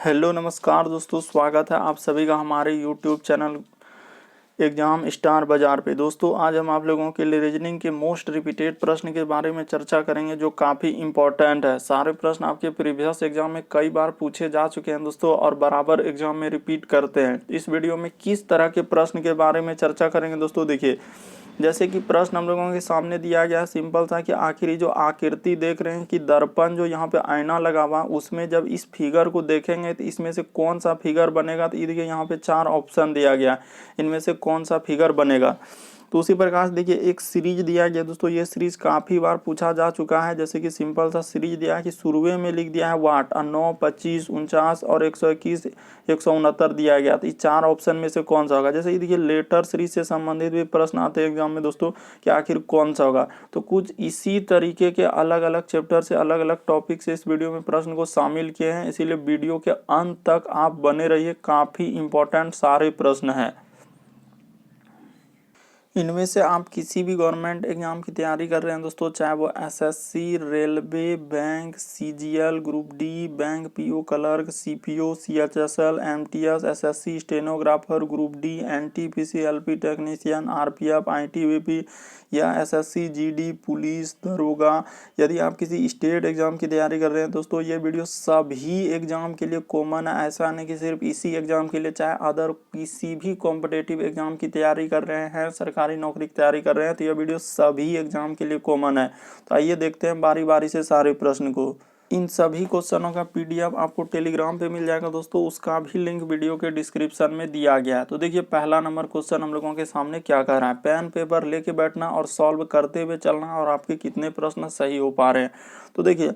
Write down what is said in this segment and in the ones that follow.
Hello नमस्कार दोस्तों, स्वागत है आप सभी का हमारे यूट्यूब चैनल एग्जाम स्टार बाजार पे। दोस्तों आज हम आप लोगों के लिए रीजनिंग के मोस्ट रिपीटेड प्रश्न के बारे में चर्चा करेंगे जो काफ़ी इंपॉर्टेंट है। सारे प्रश्न आपके प्रीवियस एग्जाम में कई बार पूछे जा चुके हैं दोस्तों और बराबर एग्जाम में रिपीट करते हैं। इस वीडियो में किस तरह के प्रश्न के बारे में चर्चा करेंगे दोस्तों, देखिए जैसे कि प्रश्न हम लोगों के सामने दिया गया है सिंपल सा कि आखिरी जो आकृति देख रहे हैं कि दर्पण जो यहाँ पे आईना लगा हुआ, उसमें जब इस फिगर को देखेंगे तो इसमें से कौन सा फिगर बनेगा। तो देखिए यहाँ पे 4 ऑप्शन दिया गया, इनमें से कौन सा फिगर बनेगा। तो उसी प्रकार से देखिए एक सीरीज दिया गया दोस्तों, ये सीरीज काफ़ी बार पूछा जा चुका है। जैसे कि सिंपल सा सीरीज दिया है कि शुरुए में लिख दिया है वाट 9, 25, 49 और 121, 169 दिया गया। तो इस 4 ऑप्शन में से कौन सा होगा। जैसे कि देखिए लेटर सीरीज से संबंधित भी प्रश्न आते हैं एग्जाम में दोस्तों कि आखिर कौन सा होगा। तो कुछ इसी तरीके के अलग अलग चैप्टर से अलग अलग टॉपिक से इस वीडियो में प्रश्न को शामिल किए हैं, इसीलिए वीडियो के अंत तक आप बने रहिए। काफ़ी इंपॉर्टेंट सारे प्रश्न हैं। इनमें से आप किसी भी गवर्नमेंट एग्जाम की तैयारी कर रहे हैं दोस्तों, चाहे वो SSC, railway, bank, CGL, group D, bank PO clerk, CPO, CHSL, MTS, SSC, stenographer, group D, NTPC, LP technician, RPF, ITBP या एसएससी, जीडी, पुलिस, दरोगा। यदि आप किसी स्टेट एग्जाम की तैयारी कर रहे हैं दोस्तों, ये वीडियो सभी एग्जाम के लिए कॉमन है। ऐसा नहीं कि सिर्फ इसी एग्जाम के लिए, चाहे अदर किसी भी कॉम्पिटेटिव एग्जाम की तैयारी कर रहे हैं, सरकारी नौकरी की तैयारी कर रहे हैं, तो यह वीडियो सभी एग्जाम के लिए कॉमन है। तो आइए देखते हैं बारी बारी से सारे प्रश्न को। इन सभी क्वेश्चनों का पीडीएफ आपको टेलीग्राम पे मिल जाएगा दोस्तों, उसका भी लिंक वीडियो के डिस्क्रिप्शन में दिया गया है। तो देखिए पहला नंबर क्वेश्चन हम लोगों के सामने क्या कह रहा है, पेन पेपर लेके बैठना और सॉल्व करते हुए चलना और आपके कितने प्रश्न सही हो पा रहे हैं। तो देखिए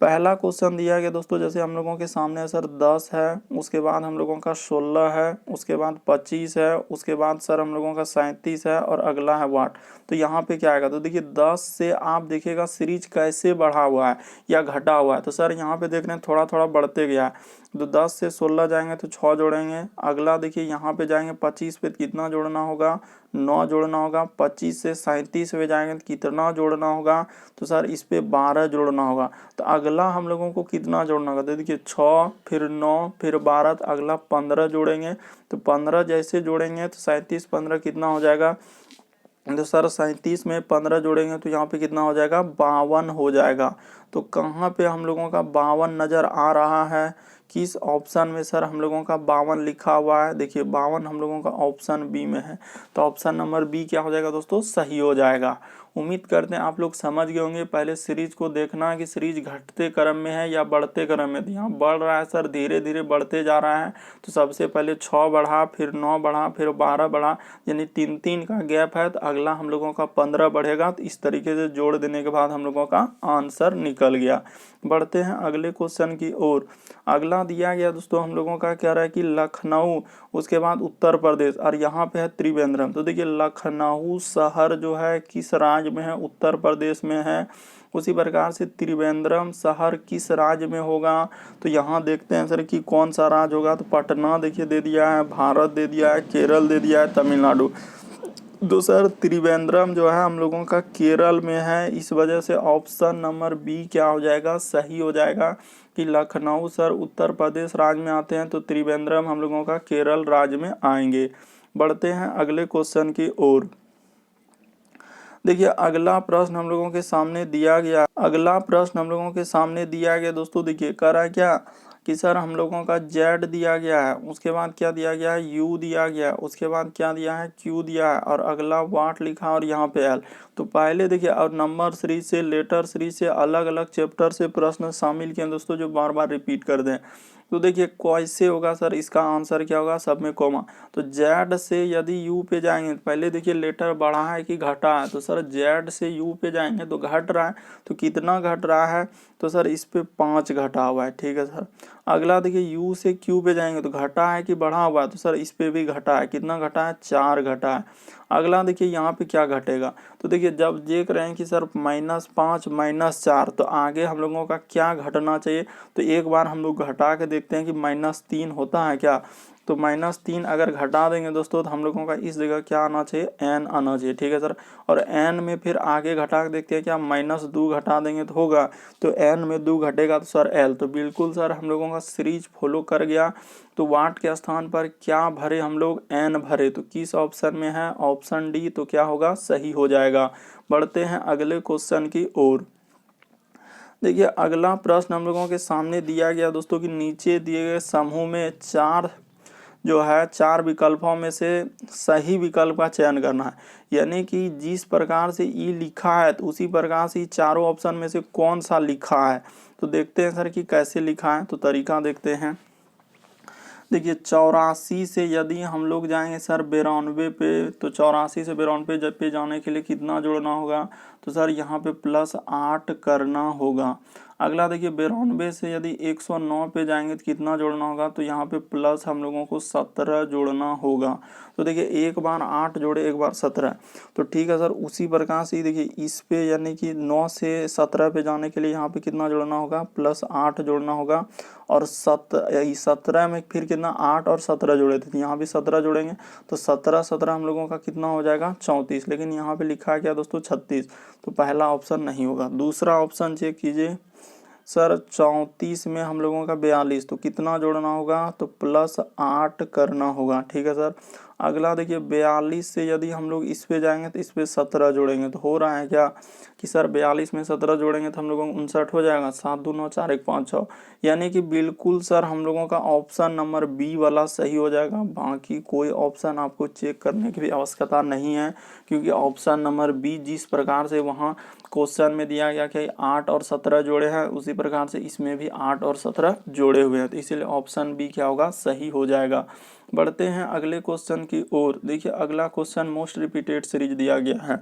पहला क्वेश्चन दिया गया दोस्तों, जैसे हम लोगों के सामने सर 10 है, उसके बाद हम लोगों का 16 है, उसके बाद 25 है, उसके बाद सर हम लोगों का 37 है और अगला है वाट। तो यहाँ पे क्या आएगा। तो देखिए 10 से आप देखिएगा सीरीज कैसे बढ़ा हुआ है या घटा हुआ है। तो सर यहाँ पे देख रहे हैं थोड़ा थोड़ा बढ़ते गया है। तो 10 से 16 जाएंगे तो 6 जोड़ेंगे। अगला देखिए यहाँ पे जाएंगे 25 पे कितना जोड़ना होगा, 9 जोड़ना होगा। 25 से 37 में जाएंगे तो कितना जोड़ना होगा। तो सर इस पे 12 जोड़ना होगा। तो अगला हम लोगों को कितना जोड़ना होगा। तो देखिए 6 फिर 9 फिर 12, तो अगला 15 जोड़ेंगे। तो 15 जैसे जोड़ेंगे तो 37 15 कितना हो जाएगा। तो सर 37 में 15 जोड़ेंगे तो यहाँ पे कितना हो जाएगा, 52 हो जाएगा। तो कहाँ पे हम लोगों का 52 नज़र आ रहा है, किस ऑप्शन में सर हम लोगों का 52 लिखा हुआ है। देखिए 52 हम लोगों का ऑप्शन बी में है। तो ऑप्शन नंबर बी क्या हो जाएगा दोस्तों, सही हो जाएगा। उम्मीद करते हैं आप लोग समझ गए होंगे। पहले सीरीज को देखना है कि सीरीज घटते क्रम में है या बढ़ते क्रम में। यहाँ बढ़ रहा है सर, धीरे धीरे बढ़ते जा रहा है। तो सबसे पहले 6 बढ़ा, फिर 9 बढ़ा, फिर 12 बढ़ा, यानी 3-3 का गैप है। तो अगला हम लोगों का 15 बढ़ेगा। तो इस तरीके से जोड़ देने के बाद हम लोगों का आंसर निकल गया। बढ़ते हैं अगले क्वेश्चन की ओर। अगला दिया गया दोस्तों हम लोगों का क्या रहा है कि लखनऊ, उसके बाद उत्तर प्रदेश और यहाँ पे है त्रिवेंद्रम। तो देखिए लखनऊ शहर जो है किस राज्य में है, उत्तर प्रदेश में है। उसी प्रकार से त्रिवेंद्रम शहर किस राज्य में होगा। तो यहाँ देखते हैं सर कि कौन सा राज्य होगा। तो पटना देखिए दे दिया है, भारत दे दिया है, केरल दे दिया है, तमिलनाडु। तो सर त्रिवेंद्रम जो है हम लोगों का केरल में है। इस वजह से ऑप्शन नंबर बी क्या हो जाएगा, सही हो जाएगा कि लखनऊ सर उत्तर प्रदेश राज्य में आते हैं, तो त्रिवेंद्रम हम लोगों का केरल राज्य में आएंगे। बढ़ते हैं अगले क्वेश्चन की ओर। देखिए अगला प्रश्न हम लोगों के सामने दिया गया, दोस्तों देखिए कह रहा है क्या कि सर हम लोगों का जेड दिया गया है, उसके बाद क्या दिया गया है, यू दिया गया है, उसके बाद क्या दिया है, क्यू दिया है और अगला वाट लिखा और यहाँ पे एल। तो पहले देखिए और नंबर सीरीज से, लेटर सीरीज से अलग अलग चैप्टर से प्रश्न शामिल किए दोस्तों जो बार बार रिपीट कर दें। तो देखिए कैसे होगा सर, इसका आंसर क्या होगा, सब में कॉमा। तो जेड से यदि यू पे जाएंगे, पहले देखिए लेटर बढ़ा है कि घटा है। तो सर जेड से यू पे जाएंगे तो घट रहा है। तो कितना घट रहा है, तो सर इस पे 5 घटा हुआ है, ठीक है सर। अगला देखिए यू से क्यू पे जाएंगे तो घटा है कि बढ़ा हुआ है। तो सर इस पे भी घटा है, कितना घटा है, 4 घटा है। अगला देखिए यहाँ पे क्या घटेगा। तो देखिए जब देख रहे हैं कि सर -5 -4, तो आगे हम लोगों का क्या घटना चाहिए। तो एक बार हम लोग घटा के देखते हैं कि -3 होता है क्या। तो -3 अगर घटा देंगे दोस्तों तो हम लोगों का इस जगह क्या आना चाहिए, n आना चाहिए, ठीक है सर। और n में फिर आगे घटा के देखते हैं क्या, -2 घटा देंगे तो होगा, तो n में 2 घटेगा तो सर l। तो बिल्कुल सर हम लोगों का सीरीज फॉलो कर गया। तो वाट के स्थान पर क्या भरे हम लोग, n भरे, तो किस ऑप्शन में है, ऑप्शन डी, तो क्या होगा, सही हो जाएगा। बढ़ते हैं अगले क्वेश्चन की ओर। देखिए अगला प्रश्न हम लोगों के सामने दिया गया दोस्तों कि नीचे दिए गए समूह में चार विकल्पों में से सही विकल्प का चयन करना है। यानी कि जिस प्रकार से ई लिखा है तो उसी प्रकार से चारों ऑप्शन में से कौन सा लिखा है। तो देखते हैं सर कि कैसे लिखा है, तो तरीका देखते हैं। देखिए 84 से यदि हम लोग जाएंगे सर 92 पे, तो 84 से 92 पे जाने के लिए कितना जोड़ना होगा, तो सर यहाँ पे +8 करना होगा। अगला देखिए 92 से यदि 109 पे जाएंगे तो कितना जोड़ना होगा, तो यहाँ पे प्लस हम लोगों को 17 जोड़ना होगा। तो देखिए एक बार 8 जोड़े, एक बार 17, तो ठीक है सर। उसी प्रकार से देखिए इस पे यानी कि 9 से 17 पे जाने के लिए यहाँ पे कितना जोड़ना होगा, +8 जोड़ना होगा। और 17 में फिर कितना, 8 और 17 जोड़े थे, यहाँ भी 17 जोड़ेंगे, तो 17 हम लोगों का कितना हो जाएगा, 34। लेकिन यहाँ पे लिखा है क्या दोस्तों, 36, तो पहला ऑप्शन नहीं होगा। दूसरा ऑप्शन चेक कीजिए सर, 34 में हम लोगों का 42, तो कितना जोड़ना होगा, तो +8 करना होगा, ठीक है सर। अगला देखिए 42 से यदि हम लोग इस पे जाएंगे तो इस पे 17 जोड़ेंगे, तो हो रहा है क्या कि सर 42 में 17 जोड़ेंगे तो हम लोगों को 59 हो जाएगा, 7 2 9 4 1 5 6। यानी कि बिल्कुल सर हम लोगों का ऑप्शन नंबर बी वाला सही हो जाएगा। बाकी कोई ऑप्शन आपको चेक करने की भी आवश्यकता नहीं है, क्योंकि ऑप्शन नंबर बी जिस प्रकार से वहाँ क्वेश्चन में दिया गया कि 8 और 17 जोड़े हैं, उसी प्रकार से इसमें भी 8 और 17 जोड़े हुए हैं, तो इसीलिए ऑप्शन बी क्या होगा, सही हो जाएगा। बढ़ते हैं अगले क्वेश्चन की ओर। देखिए अगला क्वेश्चन मोस्ट रिपीटेड सीरीज दिया गया है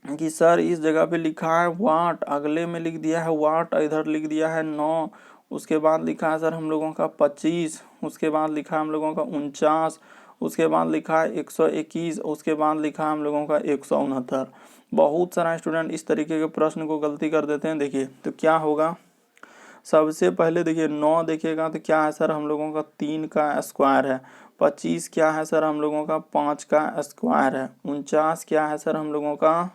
कि सर इस जगह पे लिखा है वाट, अगले में लिख दिया है वाट, इधर लिख दिया है 9, उसके बाद लिखा है सर हम लोगों का 25, उसके बाद लिखा है हम लोगों का 49, उसके बाद लिखा है 121, उसके बाद लिखा है हम लोगों का 169। बहुत सारा स्टूडेंट इस तरीके के प्रश्न को गलती कर देते हैं। देखिए तो क्या होगा, सबसे पहले देखिए 9 देखिएगा तो क्या है सर हम लोगों का 3 का स्क्वायर है। 25 क्या है सर हम लोगों का 5 का स्क्वायर है। 49 क्या है सर हम लोगों का,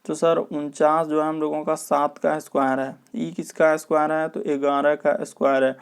तो सर 49 जो है हम लोगों का 7 का स्क्वायर है। ई किसका स्क्वायर है, तो 11 का स्क्वायर है।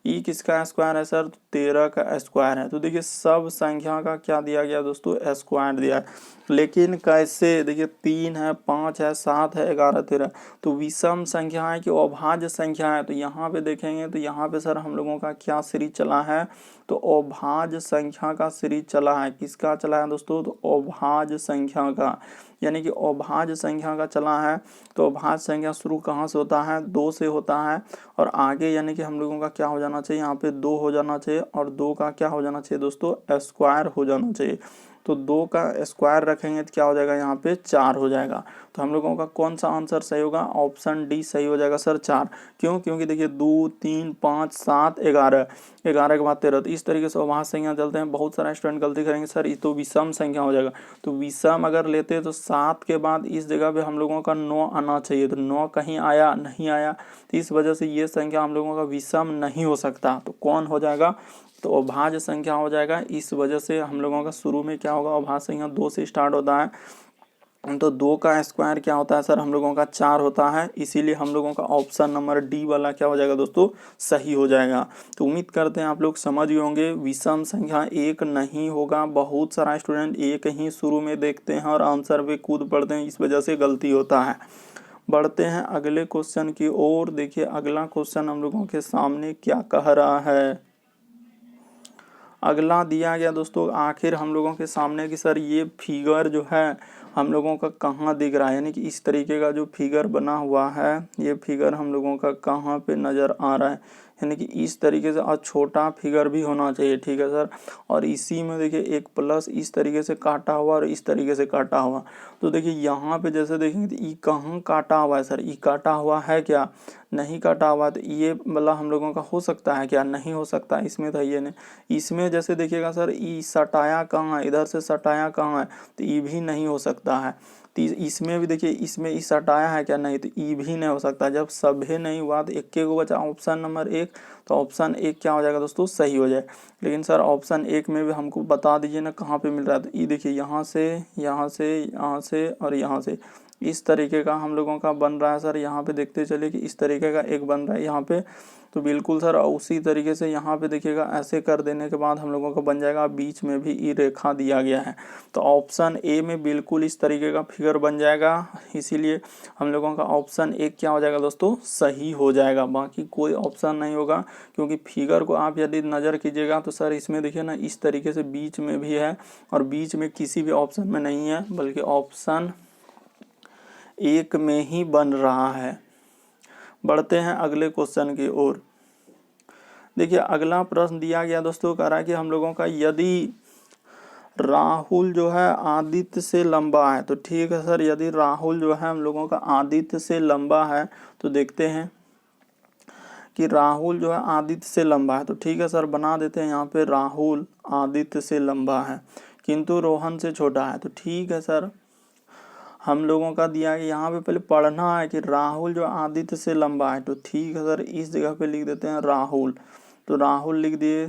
ई किसका स्क्वायर है सर, 13 का स्क्वायर है। तो देखिए सब संख्या का क्या दिया गया दोस्तों, स्क्वायर दिया है। लेकिन कैसे, देखिए 3 है, 5 है, 7 है, 11 13, तो विषम संख्या है कि अभाज्य संख्या है। तो यहाँ पे देखेंगे तो यहाँ पे सर हम लोगों का क्या सीरीज चला है, तो अभाज्य संख्या का सीरीज चला है। किसका चला है दोस्तों, तो अभाज्य संख्या का, यानी कि अभाज्य संख्या का चला है। तो अभाज्य संख्या शुरू कहाँ से होता है, 2 से होता है, और आगे यानी कि हम लोगों का क्या हो जाना चाहिए, यहाँ पे 2 हो जाना चाहिए, और 2 का क्या हो जाना चाहिए दोस्तों, स्क्वायर हो जाना चाहिए। तो 2 का स्क्वायर रखेंगे तो क्या हो जाएगा, यहाँ पे 4 हो जाएगा। तो हम लोगों का कौन सा आंसर सही होगा, ऑप्शन डी सही हो जाएगा सर, 4। क्यों, क्योंकि देखिए 2 3 5 7 11, 11 के बाद 13, तो इस तरीके से अभाज्य संख्या चलते हैं। बहुत सारा स्टूडेंट गलती करेंगे सर ये तो विषम संख्या हो जाएगा। तो विषम अगर लेते हैं तो 7 के बाद इस जगह पे हम लोगों का 9 आना चाहिए, तो 9 कहीं आया नहीं आया, तो इस वजह से ये संख्या हम लोगों का विषम नहीं हो सकता। तो कौन हो जाएगा, तो अभाज्य संख्या हो जाएगा। इस वजह से हम लोगों का शुरू में क्या होगा, अभाज्य संख्या 2 से स्टार्ट होता है, तो 2 का स्क्वायर क्या होता है सर हम लोगों का 4 होता है। इसीलिए हम लोगों का ऑप्शन नंबर डी वाला क्या हो जाएगा दोस्तों, सही हो जाएगा। तो उम्मीद करते हैं आप लोग समझ गए होंगे, विषम संख्या एक नहीं होगा। बहुत सारा स्टूडेंट एक ही शुरू में देखते हैं और आंसर पे कूद पड़ते हैं, इस वजह से गलती होता है। बढ़ते हैं अगले क्वेश्चन की ओर। देखिए अगला क्वेश्चन हम लोगों के सामने क्या कह रहा है। अगला दिया गया दोस्तों आखिर हम लोगों के सामने कि सर ये फिगर जो है हम लोगों का कहाँ दिख रहा है, यानी कि इस तरीके का जो फिगर बना हुआ है, ये फिगर हम लोगों का कहाँ पे नज़र आ रहा है, यानी कि इस तरीके से, और छोटा फिगर भी होना चाहिए, ठीक है सर। और इसी में देखिए एक प्लस इस तरीके से काटा हुआ और इस तरीके से काटा हुआ। तो देखिए यहाँ पे जैसे देखेंगे तो ई कहाँ काटा हुआ है सर, ई काटा हुआ है क्या, नहीं काटा हुआ, तो ये वाला हम लोगों का हो सकता है क्या, नहीं हो सकता, इसमें था ये नहीं। इसमें जैसे देखिएगा सर ई सटाया कहाँ है, इधर से सटाया कहाँ है, तो ये भी नहीं हो सकता है। तो इसमें भी देखिए, इसमें इस हटाया है क्या, नहीं, तो ई भी नहीं हो सकता। जब सभी नहीं हुआ तो इक्के को बचा ऑप्शन नंबर 1, तो ऑप्शन 1 क्या हो जाएगा दोस्तों, सही हो जाए। लेकिन सर ऑप्शन 1 में भी हमको बता दीजिए ना कहाँ पे मिल रहा है। तो ई देखिए, यहाँ से, यहाँ से, यहाँ से और यहाँ से इस तरीके का हम लोगों का बन रहा है सर। यहाँ पे देखते चलिए कि इस तरीके का एक बन रहा है यहाँ पे। तो बिल्कुल सर उसी तरीके से यहाँ पे देखिएगा, ऐसे कर देने के बाद हम लोगों का बन जाएगा, बीच में भी ई रेखा दिया गया है। तो ऑप्शन ए में बिल्कुल इस तरीके का फिगर बन जाएगा। इसीलिए हम लोगों का ऑप्शन 1 क्या हो जाएगा दोस्तों, सही हो जाएगा। बाकी कोई ऑप्शन नहीं होगा, क्योंकि फिगर को आप यदि नज़र कीजिएगा तो सर इसमें देखिए ना, इस तरीके से बीच में भी है और बीच में किसी भी ऑप्शन में नहीं है, बल्कि ऑप्शन 1 में ही बन रहा है। बढ़ते हैं अगले क्वेश्चन की ओर। देखिए अगला प्रश्न दिया गया दोस्तों, कह रहा है कि हम लोगों का यदि राहुल जो है आदित्य से लंबा है, तो ठीक है सर, यदि राहुल जो है हम लोगों का आदित्य से लंबा है, तो देखते हैं कि राहुल जो है आदित्य से लंबा है। तो ठीक है सर, बना देते हैं यहाँ पे, राहुल आदित्य से लंबा है किंतु रोहन से छोटा है। तो ठीक है सर, हम लोगों का दिया है यहाँ पे, पहले पढ़ना है कि राहुल जो आदित्य से लंबा है। तो ठीक है सर, इस जगह पे लिख देते हैं राहुल। तो राहुल लिख दिए,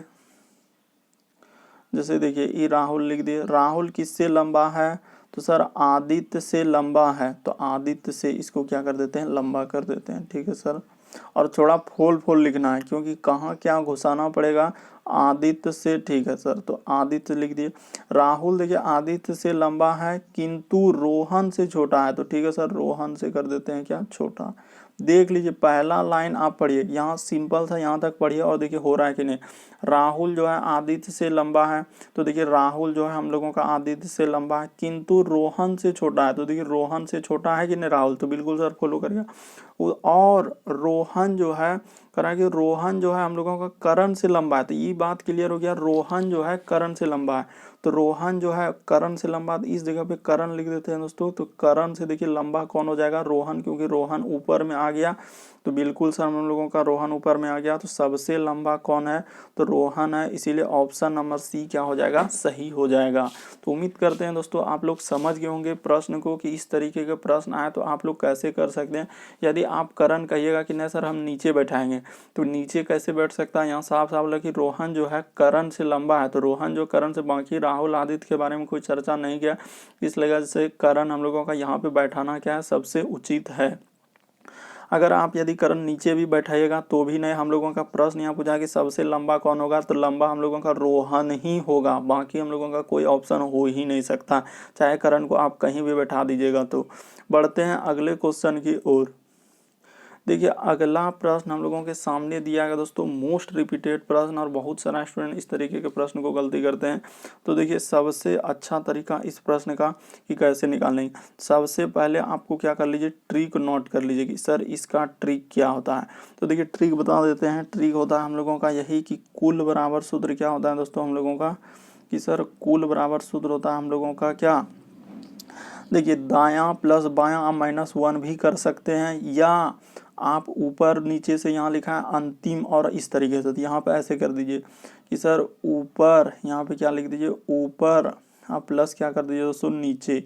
जैसे देखिए ये राहुल लिख दिए। राहुल किससे लंबा है, तो सर आदित्य से लंबा है। तो आदित्य से इसको क्या कर देते हैं, लंबा कर देते हैं। ठीक है सर, और थोड़ा फोल फोल लिखना है, क्योंकि कहाँ क्या घुसाना पड़ेगा, आदित्य से। ठीक है सर, तो आदित्य लिख दिए। राहुल देखिए आदित्य से लंबा है किंतु रोहन से छोटा है। तो ठीक है सर, रोहन से कर देते हैं क्या, छोटा। देख लीजिए पहला लाइन आप पढ़िए, यहाँ सिंपल था, यहाँ तक पढ़िए और देखिए हो रहा है कि नहीं। राहुल जो है आदित्य से लंबा है, तो देखिए राहुल जो है हम लोगों का आदित्य से लंबा है किंतु रोहन से छोटा है। तो देखिए रोहन से छोटा है कि नहीं राहुल, तो बिल्कुल सर फॉलो करिएगा। और रोहन जो है, करा कि रोहन जो है हम लोगों का करण से लंबा है। तो ये बात क्लियर हो गया, रोहन जो है करण से लंबा है। तो रोहन जो है करण से लंबा, इस जगह पे करण लिख देते हैं दोस्तों। तो करण से देखिए लंबा कौन हो जाएगा, रोहन, क्योंकि रोहन ऊपर में आ गया। तो बिल्कुल सर हम लोगों का रोहन ऊपर में आ गया, तो सबसे लंबा कौन है, तो रोहन है। इसीलिए ऑप्शन नंबर सी क्या हो जाएगा, सही हो जाएगा। तो उम्मीद करते हैं दोस्तों आप लोग समझ गए होंगे प्रश्न को, कि इस तरीके के प्रश्न आए तो आप लोग कैसे कर सकते हैं। यदि आप करण कहिएगा कि नहीं सर हम नीचे बैठाएंगे, तो नीचे कैसे बैठ सकता है, यहाँ साफ साफ लगा कि रोहन जो है करण से लंबा है। तो रोहन जो करण से, बाकी राहुल आदित्य के बारे में कोई चर्चा नहीं किया, इस वजह से करण हम लोगों का यहाँ पे बैठाना क्या है, सबसे उचित है। अगर आप यदि करण नीचे भी बैठाइएगा तो भी नहीं, हम लोगों का प्रश्न यहाँ पूछा कि सबसे लंबा कौन होगा, तो लंबा हम लोगों का रोहन ही होगा। बाकी हम लोगों का कोई ऑप्शन हो ही नहीं सकता, चाहे करण को आप कहीं भी बैठा दीजिएगा। तो बढ़ते हैं अगले क्वेश्चन की ओर। देखिए अगला प्रश्न हम लोगों के सामने दिया गया दोस्तों, मोस्ट रिपीटेड प्रश्न, और बहुत सारा स्टूडेंट इस तरीके के प्रश्न को गलती करते हैं। तो देखिए सबसे अच्छा तरीका इस प्रश्न का कि कैसे निकालेंगे, सबसे पहले आपको क्या कर लीजिए, ट्रिक नोट कर लीजिए कि सर इसका ट्रिक क्या होता है। तो देखिए ट्रिक बता देते हैं। ट्रिक होता है हम लोगों का यही कि कुल बराबर सूत्र क्या होता है दोस्तों हम लोगों का, कि सर कुल बराबर सूत्र होता है हम लोगों का क्या, देखिए दायां प्लस बायां आप -1 भी कर सकते हैं, या आप ऊपर नीचे से यहाँ लिखा है अंतिम, और इस तरीके से, तो यहाँ पे ऐसे कर दीजिए कि सर ऊपर, यहाँ पे क्या लिख दीजिए, ऊपर आप प्लस क्या कर दीजिए दोस्तों नीचे,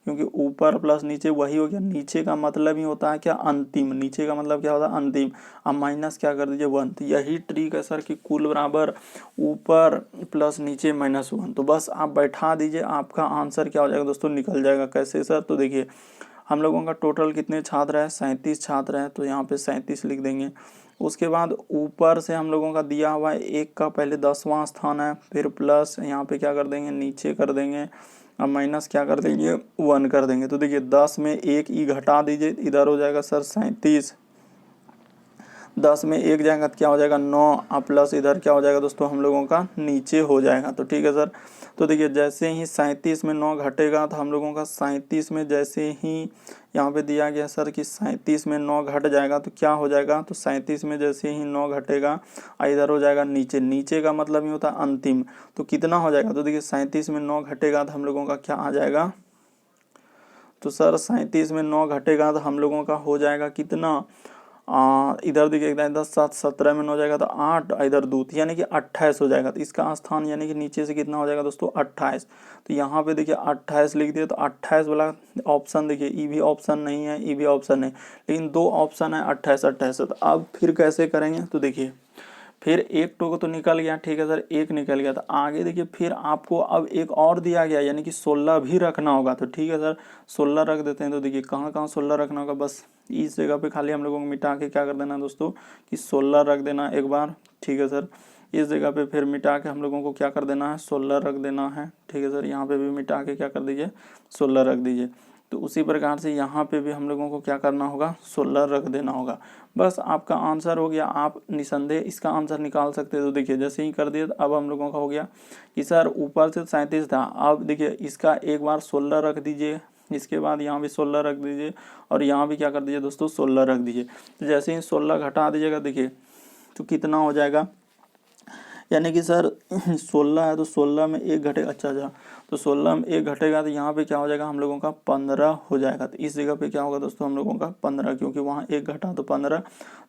क्योंकि ऊपर प्लस नीचे वही हो गया। नीचे का मतलब ही होता है क्या, अंतिम। नीचे का मतलब क्या होता है, अंतिम। अब माइनस क्या कर दीजिए 1। तो यही ट्रिक है सर कि कुल बराबर ऊपर प्लस नीचे -1। तो बस आप बैठा दीजिए, आपका आंसर क्या हो जाएगा दोस्तों, निकल जाएगा। कैसे सर, तो देखिए हम लोगों का टोटल कितने छात्र हैं, 37 छात्र हैं। तो यहाँ पे 37 लिख देंगे। उसके बाद ऊपर से हम लोगों का दिया हुआ है 1 का पहले 10वां स्थान है, फिर प्लस यहाँ पे क्या कर देंगे, नीचे कर देंगे, अब माइनस क्या कर देंगे, 1 कर देंगे। तो देखिए 10 में 1 ई घटा दीजिए, इधर हो जाएगा सर 37। 10 में 1 जाएगा तो क्या हो जाएगा 9, और प्लस इधर क्या हो जाएगा दोस्तों हम लोगों का नीचे हो जाएगा। तो ठीक है सर, तो देखिए जैसे ही 37 में 9 घटेगा, तो हम लोगों का 37 में जैसे ही यहाँ पे दिया गया सर कि 37 में 9 घट जाएगा तो क्या हो जाएगा, तो 37 में जैसे ही 9 घटेगा इधर हो जाएगा नीचे। नीचे का मतलब ही होता है अंतिम। तो कितना हो जाएगा, तो देखिए 37 में 9 घटेगा तो हम लोगों का क्या आ जाएगा, तो सर 37 में 9 घटेगा तो हम लोगों का हो जाएगा कितना, इधर देखिए 10 7 17 में 9 हो जाएगा तो 8, इधर 2, यानी कि 28 हो जाएगा। तो इसका स्थान यानी कि नीचे से कितना हो जाएगा दोस्तों 28। तो यहाँ पे देखिए 28 लिख दिया, तो 28 वाला ऑप्शन देखिए, ई भी ऑप्शन नहीं है, ई भी ऑप्शन नहीं, लेकिन 2 ऑप्शन है 28 28। तो अब फिर कैसे करेंगे, तो देखिए फिर एक टो को तो निकल गया, ठीक है सर, एक निकल गया। तो आगे देखिए फिर आपको अब एक और दिया गया, यानी कि 16 भी रखना होगा। तो ठीक है सर, 16 रख देते हैं। तो देखिए कहाँ कहाँ 16 रखना होगा, बस इस जगह पे खाली हम लोगों को मिटा के क्या कर देना दोस्तों कि 16 रख देना एक बार, ठीक है सर। इस जगह पे फिर मिटा के हम लोगों को क्या कर देना है, 16 रख देना है, ठीक है सर। यहाँ पे भी मिटा के क्या कर दीजिए 16 रख दीजिए। तो उसी प्रकार से यहाँ पे भी हम लोगों को क्या करना होगा, 16 रख देना होगा। बस आपका आंसर हो गया। आप निसंदेह इसका आंसर निकाल सकते हैं। तो देखिए जैसे ही कर दिए, अब हम लोगों का हो गया कि सर ऊपर से 37 था, अब देखिए इसका एक बार 16 रख दीजिए, इसके बाद यहाँ भी 16 रख दीजिए, और यहाँ भी क्या कर दीजिए दोस्तों 16 रख दीजिए। तो जैसे ही 16 घटा दीजिएगा देखिए तो कितना हो जाएगा, यानी कि सर 16 है तो 16 में एक घटेगा, अच्छा, तो 16 में एक घटेगा तो यहाँ पे क्या हो जाएगा हम लोगों का 15 हो जाएगा। तो इस जगह पे क्या होगा दोस्तों हम लोगों का 15, क्योंकि वहाँ एक घटा तो 15,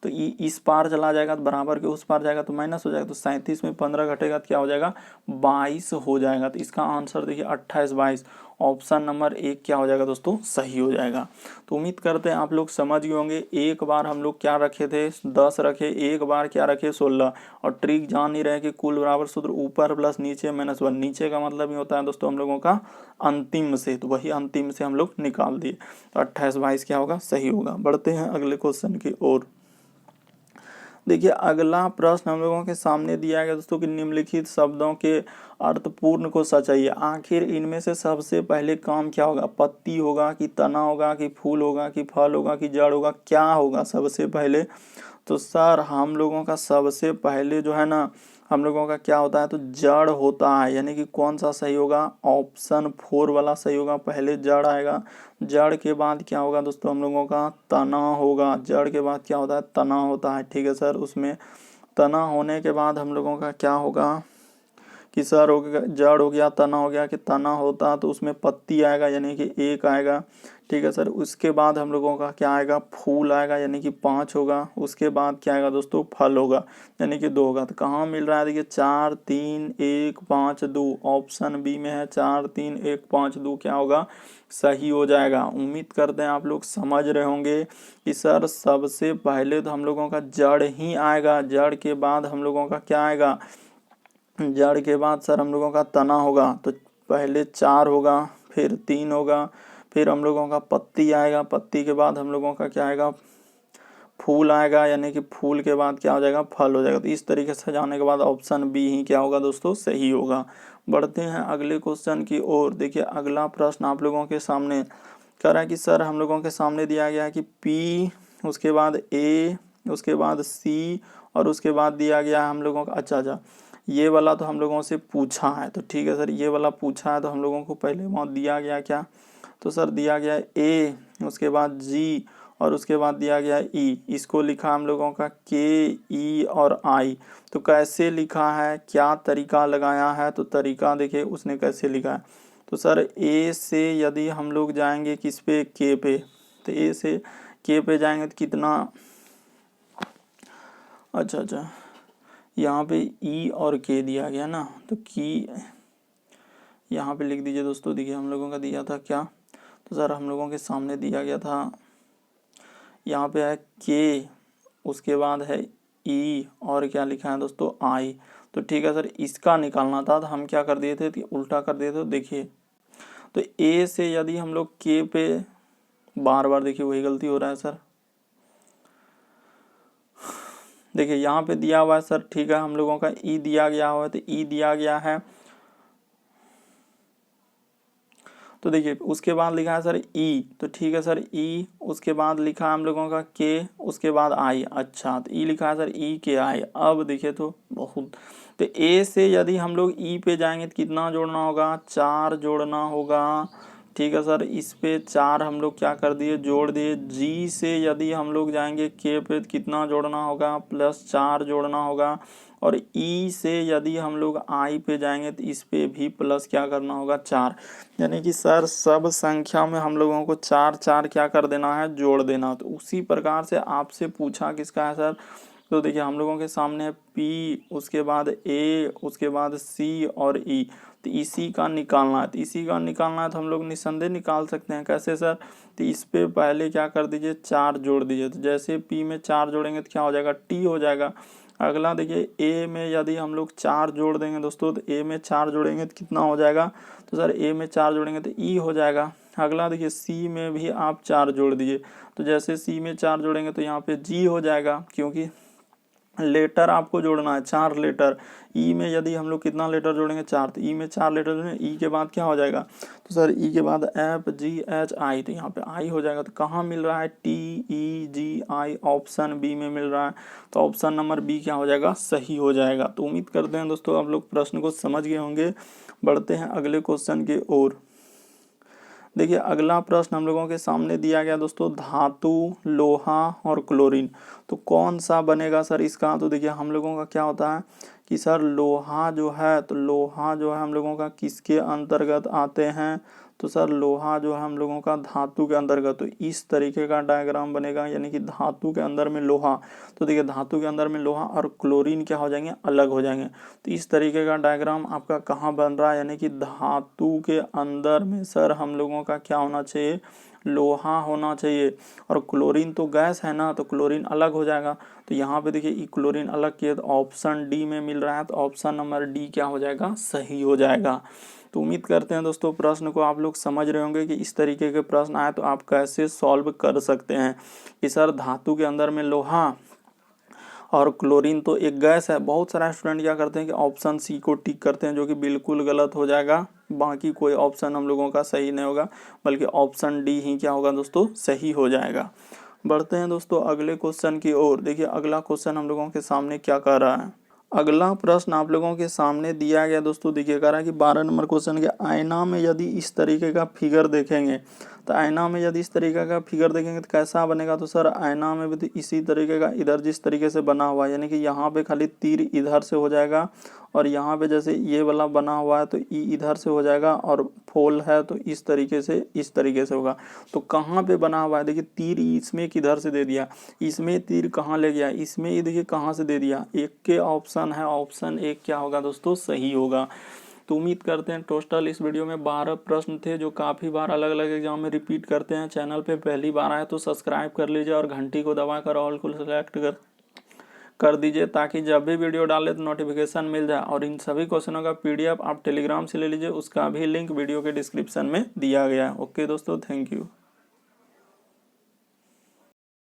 तो इस पार चला जाएगा तो बराबर के उस पार जाएगा तो माइनस हो जाएगा। तो 37 में 15 घटेगा तो क्या हो जाएगा 22 हो जाएगा। तो इसका आंसर देखिए 28 22, ऑप्शन नंबर 1 क्या हो जाएगा दोस्तों सही हो जाएगा। तो उम्मीद करते हैं आप लोग समझ गए होंगे। एक बार हम लोग क्या रखे थे 10 रखे, एक बार क्या रखे 16, और ट्रिक जान नहीं रहे कि कुल बराबर सूत्र ऊपर प्लस नीचे माइनस 1, नीचे का मतलब ये होता है दोस्तों हम लोगों का अंतिम से, तो वही अंतिम से हम लोग निकाल दिए। तो 28 22 क्या होगा सही होगा। बढ़ते हैं अगले क्वेश्चन की ओर। देखिए अगला प्रश्न हम लोगों के सामने दिया गया दोस्तों कि निम्नलिखित शब्दों के अर्थपूर्ण को सचाइए। आखिर इनमें से सबसे पहले काम क्या होगा, पत्ती होगा कि तना होगा कि फूल होगा कि फल होगा कि जड़ होगा, क्या होगा सबसे पहले। तो सर हम लोगों का सबसे पहले जो है ना हम लोगों का क्या होता है, तो जड़ होता है, यानी कि कौन सा सही होगा, ऑप्शन 4 वाला सही होगा। पहले जड़ आएगा, जड़ के बाद क्या होगा दोस्तों हम लोगों का तना होगा, जड़ के बाद क्या होता है तना होता है, ठीक है सर। उसमें तना होने के बाद हम लोगों का क्या होगा कि सर हो गया जड़ हो गया, तना हो गया, कि तना होता तो उसमें पत्ती आएगा यानी कि 1 आएगा, ठीक है सर। उसके बाद हम लोगों का क्या आएगा, फूल आएगा यानी कि 5 होगा। उसके बाद क्या आएगा दोस्तों, फल होगा यानी कि 2 होगा। तो कहाँ मिल रहा है देखिए 4 3 1 5 2, ऑप्शन बी में है 4 3 1 5 2 क्या होगा सही हो जाएगा। उम्मीद करते हैं आप लोग समझ रहे होंगे कि सर सबसे पहले तो हम लोगों का जड़ ही आएगा, जड़ के बाद हम लोगों का क्या आएगा, जड़ के बाद सर हम लोगों का तना होगा। तो पहले 4 होगा, फिर 3 होगा, फिर हम लोगों का पत्ती आएगा, पत्ती के बाद हम लोगों का क्या आएगा, फूल आएगा, यानी कि फूल के बाद क्या हो जाएगा, फल हो जाएगा। तो इस तरीके से जाने के बाद ऑप्शन बी ही क्या होगा दोस्तों सही होगा। बढ़ते हैं अगले क्वेश्चन की ओर। देखिए अगला प्रश्न आप लोगों के सामने कह रहा है कि सर हम लोगों के सामने दिया गया है कि पी, उसके बाद ए, उसके बाद सी, और उसके बाद दिया गया है हम लोगों का, अच्छा, ये वाला तो हम लोगों से पूछा है। तो ठीक है सर, ये वाला पूछा है तो हम लोगों को पहले वहाँ दिया गया क्या, तो सर दिया गया ए, उसके बाद जी, और उसके बाद दिया गया ई। इसको लिखा हम लोगों का के, ई और आई। तो कैसे लिखा है, क्या तरीका लगाया है, तो तरीका देखिए उसने कैसे लिखा है। तो सर ए से यदि हम लोग जाएंगे किस पे, के पे, तो ए से के पे जाएंगे तो कितना, अच्छा, यहाँ पे ई और के दिया गया ना, तो की यहाँ पे लिख दीजिए दोस्तों। देखिए हम लोगों का दिया था क्या, तो सर हम लोगों के सामने दिया गया था, यहाँ पे है के, उसके बाद है ई, और क्या लिखा है दोस्तों आई। तो ठीक है सर, इसका निकालना था तो हम क्या कर दिए थे, उल्टा कर दिए थे। देखिए तो ए से यदि हम लोग के पे, बार बार देखिए वही गलती हो रहा है सर। देखिए यहाँ पे दिया हुआ है सर, ठीक है, हम लोगों का ई दिया गया हुआ है, तो ई दिया गया है। तो देखिए उसके बाद लिखा है सर ई, तो ठीक है सर ई, उसके बाद लिखा है हम लोगों का के, उसके बाद आई। अच्छा, तो ई लिखा है सर ई के आई। अब देखिए तो बहुत, तो ए से यदि हम लोग ई पे जाएंगे तो कितना जोड़ना होगा, 4 जोड़ना होगा, ठीक है सर, इस पे 4 हम लोग क्या कर दिए, जोड़ दिए। जी से यदि हम लोग जाएंगे के पे कितना जोड़ना होगा, +4 जोड़ना होगा। और ई से यदि हम लोग आई पे जाएंगे तो इस पे भी प्लस क्या करना होगा, 4। यानी कि सर सब संख्या में हम लोगों को 4 4 क्या कर देना है, जोड़ देना। तो उसी प्रकार से आपसे पूछा किसका है सर, तो देखिए हम लोगों के सामने है पी, उसके बाद ए, उसके बाद सी और ई। तो इसी का निकालना है, तो इसी का निकालना है तो हम लोग निस्संदेह निकाल सकते हैं। कैसे सर, तो इस पे पहले क्या कर दीजिए, 4 जोड़ दीजिए। तो जैसे पी में 4 जोड़ेंगे तो क्या हो जाएगा, टी हो जाएगा। अगला देखिए ए में यदि हम लोग 4 जोड़ देंगे दोस्तों, तो ए में 4 जोड़ेंगे तो कितना हो जाएगा, तो सर ए में 4 जोड़ेंगे तो ई हो जाएगा। अगला देखिए सी में भी आप 4 जोड़ दीजिए। तो जैसे सी में 4 जोड़ेंगे तो यहाँ पे जी हो जाएगा, क्योंकि लेटर आपको जोड़ना है, 4 लेटर। ई में यदि हम लोग कितना लेटर जोड़ेंगे, 4, तो ई में 4 लेटर जोड़ेंगे। ई के बाद क्या हो जाएगा, तो सर ई के बाद एफ जी एच आई, तो यहाँ पे आई हो जाएगा। तो कहाँ मिल रहा है, टी ई जी आई, ऑप्शन बी में मिल रहा है। तो ऑप्शन नंबर बी क्या हो जाएगा, सही हो जाएगा। तो उम्मीद करते हैं दोस्तों आप लोग प्रश्न को समझ गए होंगे। बढ़ते हैं अगले क्वेश्चन की ओर। देखिए अगला प्रश्न हम लोगों के सामने दिया गया दोस्तों, धातु, लोहा और क्लोरीन, तो कौन सा बनेगा सर इसका। तो देखिए हम लोगों का क्या होता है कि सर लोहा जो है, तो लोहा जो है हम लोगों का किसके अंतर्गत आते हैं, तो सर लोहा जो है हम लोगों का धातु के अंतर्गत। तो इस तरीके का डायग्राम बनेगा, यानी कि धातु के अंदर में लोहा, तो देखिए धातु के अंदर में लोहा और क्लोरीन क्या हो जाएंगे, अलग हो जाएंगे। तो इस तरीके का डायग्राम आपका कहाँ बन रहा है, यानी कि धातु के अंदर में सर हम लोगों का क्या होना चाहिए, लोहा होना चाहिए। और क्लोरीन तो गैस है ना, तो क्लोरीन अलग हो जाएगा। तो यहाँ पे देखिए क्लोरीन अलग किया, तो ऑप्शन डी में मिल रहा है। तो ऑप्शन नंबर डी क्या हो जाएगा, सही हो जाएगा। तो उम्मीद करते हैं दोस्तों प्रश्न को आप लोग समझ रहे होंगे कि इस तरीके के प्रश्न आए तो आप कैसे सॉल्व कर सकते हैं कि सर धातु के अंदर में लोहा और क्लोरीन तो एक गैस है। बहुत सारा स्टूडेंट क्या करते हैं कि ऑप्शन सी को टिक करते हैं, जो कि बिल्कुल गलत हो जाएगा। बाकी कोई ऑप्शन हम लोगों का सही नहीं होगा, बल्कि ऑप्शन डी ही क्या होगा दोस्तों, सही हो जाएगा। बढ़ते हैं दोस्तों अगले क्वेश्चन की ओर। देखिए अगला क्वेश्चन हम लोगों के सामने क्या कह रहा है। अगला प्रश्न आप लोगों के सामने दिया गया दोस्तों, देखिए कह रहा है कि 12 नंबर क्वेश्चन के, आईना में यदि इस तरीके का फिगर देखेंगे, तो आईना में यदि इस तरीके का फिगर देखेंगे तो कैसा बनेगा। तो सर आईना में भी तो इसी तरीके का, इधर जिस तरीके से बना हुआ है, यानी कि यहाँ पे खाली तीर इधर से हो जाएगा, और यहाँ पे जैसे ये वाला बना हुआ है तो ई इधर से हो जाएगा, और फोल है तो इस तरीके से होगा। तो कहाँ पे बना हुआ है, देखिए तीर इसमें किधर से दे दिया, इसमें तीर कहाँ ले गया, इसमें ये देखिए कहाँ से दे दिया, एक के ऑप्शन है, ऑप्शन एक क्या होगा दोस्तों, सही होगा। तो उम्मीद करते हैं टोटल इस वीडियो में 12 प्रश्न थे, जो काफ़ी बार अलग अलग एग्जाम में रिपीट करते हैं। चैनल पे पहली बार आए तो सब्सक्राइब कर लीजिए और घंटी को दबाकर ऑल को सेलेक्ट कर दीजिए, ताकि जब भी वीडियो डाले तो नोटिफिकेशन मिल जाए। और इन सभी क्वेश्चनों का PDF आप टेलीग्राम से ले लीजिए, उसका भी लिंक वीडियो के डिस्क्रिप्शन में दिया गया है। ओके दोस्तों, थैंक यू।